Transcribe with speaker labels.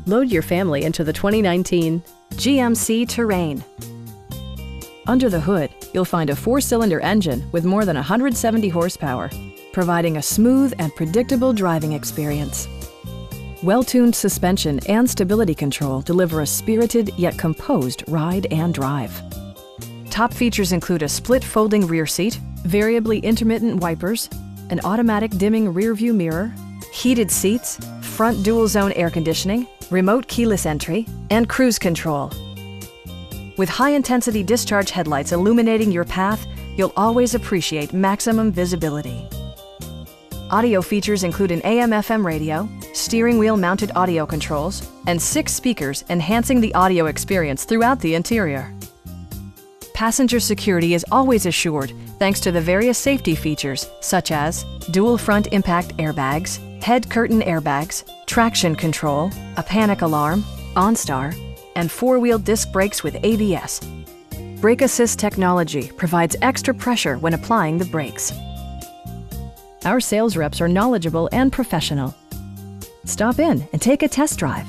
Speaker 1: Load your family into the 2019 GMC Terrain. Under the hood, you'll find a 4-cylinder engine with more than 170 horsepower, providing a smooth and predictable driving experience. Well-tuned suspension and stability control deliver a spirited yet composed ride and drive. Top features include a split folding rear seat, variably intermittent wipers, an automatic dimming rear-view mirror, heated seats, front dual-zone air conditioning, remote keyless entry, and cruise control. With high-intensity discharge headlights illuminating your path, you'll always appreciate maximum visibility. Audio features include an AM/FM radio, steering wheel mounted audio controls, and 6 speakers enhancing the audio experience throughout the interior. Passenger security is always assured thanks to the various safety features such as dual front impact airbags, head curtain airbags, traction control, a panic alarm, OnStar, and 4-wheel disc brakes with ABS. Brake Assist technology provides extra pressure when applying the brakes. Our sales reps are knowledgeable and professional. Stop in and take a test drive.